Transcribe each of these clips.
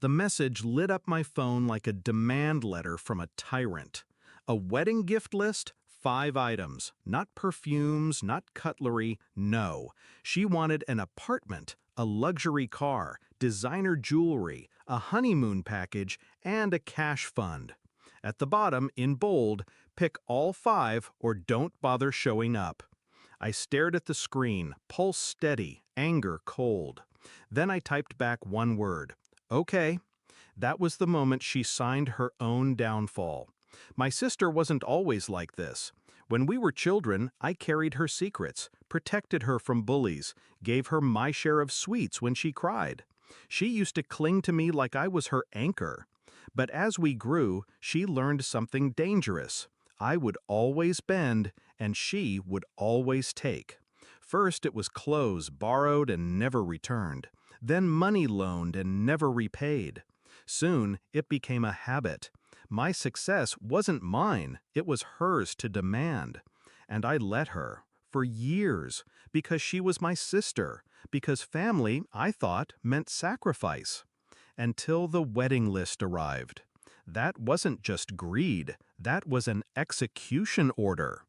The message lit up my phone like a demand letter from a tyrant. A wedding gift list? 5 items. Not perfumes, not cutlery, no. She wanted an apartment, a luxury car, designer jewelry, a honeymoon package, and a cash fund. At the bottom, in bold, pick all 5 or don't bother showing up. I stared at the screen, pulse steady, anger cold. Then I typed back one word. Okay. That was the moment she signed her own downfall. My sister wasn't always like this. When we were children, I carried her secrets, protected her from bullies, gave her my share of sweets when she cried. She used to cling to me like I was her anchor. But as we grew, she learned something dangerous. I would always bend, and she would always take. First it was clothes borrowed and never returned, then money loaned and never repaid. Soon it became a habit. My success wasn't mine, it was hers to demand. And I let her, for years, because she was my sister, because family, I thought, meant sacrifice. Until the wedding list arrived. That wasn't just greed, that was an execution order.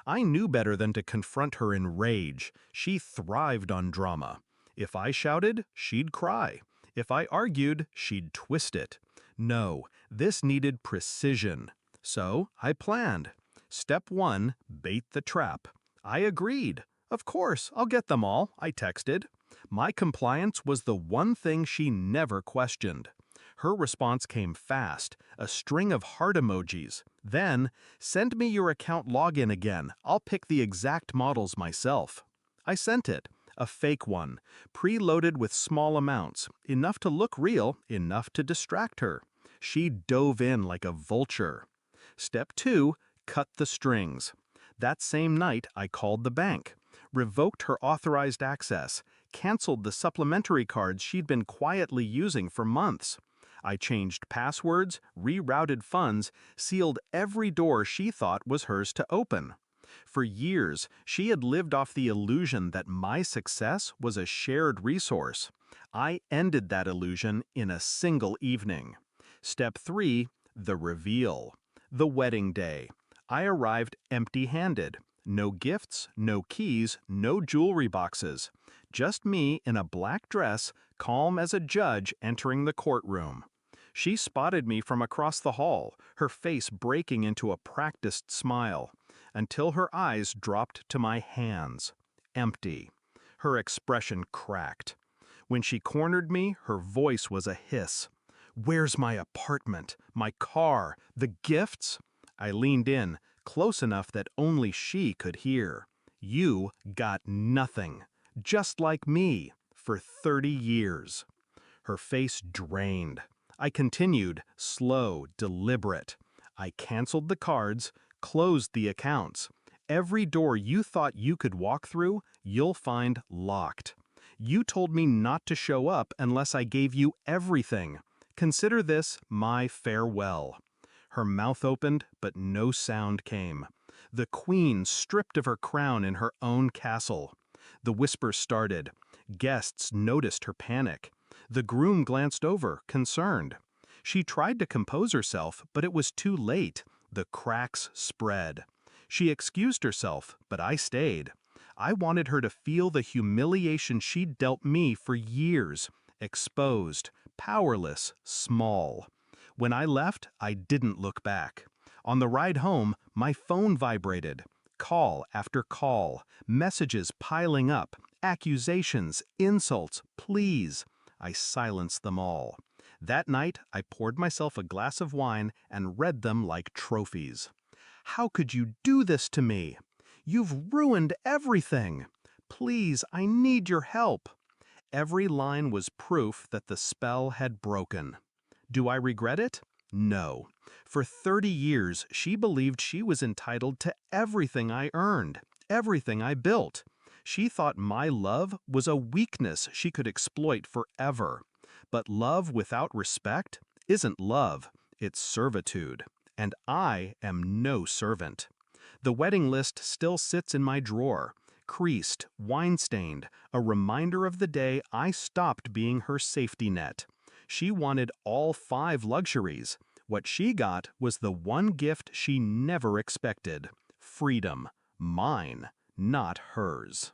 I knew better than to confront her in rage. She thrived on drama. If I shouted, she'd cry. If I argued, she'd twist it. No, this needed precision. So I planned. Step 1, bait the trap. I agreed. Of course, I'll get them all, I texted. My compliance was the one thing she never questioned. Her response came fast, a string of heart emojis. Then, send me your account login again. I'll pick the exact models myself. I sent it, a fake one, preloaded with small amounts, enough to look real, enough to distract her. She dove in like a vulture. Step 2, cut the strings. That same night, I called the bank, revoked her authorized access, canceled the supplementary cards she'd been quietly using for months. I changed passwords, rerouted funds, sealed every door she thought was hers to open. For years, she had lived off the illusion that my success was a shared resource. I ended that illusion in a single evening. Step 3, the reveal. The wedding day. I arrived empty-handed. No gifts, no keys, no jewelry boxes. Just me in a black dress, calm as a judge entering the courtroom. She spotted me from across the hall, her face breaking into a practiced smile, until her eyes dropped to my hands. Empty. Her expression cracked. When she cornered me, her voice was a hiss. "Where's my apartment? My car? The gifts?" I leaned in, close enough that only she could hear. "You got nothing. Just like me, for 30 years." Her face drained. I continued, slow, deliberate. I canceled the cards, closed the accounts. Every door you thought you could walk through, you'll find locked. You told me not to show up unless I gave you everything. Consider this my farewell. Her mouth opened, but no sound came. The queen stripped of her crown in her own castle. The whisper started. Guests noticed her panic. The groom glanced over, concerned. She tried to compose herself, but it was too late. The cracks spread. She excused herself, but I stayed. I wanted her to feel the humiliation she'd dealt me for years. Exposed, powerless, small. When I left, I didn't look back. On the ride home, my phone vibrated. Call after call, messages piling up, accusations, insults, pleas. I silenced them all. That night, I poured myself a glass of wine and read them like trophies. "How could you do this to me? You've ruined everything. Please, I need your help." Every line was proof that the spell had broken. Do I regret it? No. For 30 years, she believed she was entitled to everything I earned, everything I built. She thought my love was a weakness she could exploit forever. But love without respect isn't love, it's servitude. And I am no servant. The wedding list still sits in my drawer, creased, wine-stained, a reminder of the day I stopped being her safety net. She wanted all 5 luxuries. What she got was the one gift she never expected: freedom. Mine, not hers.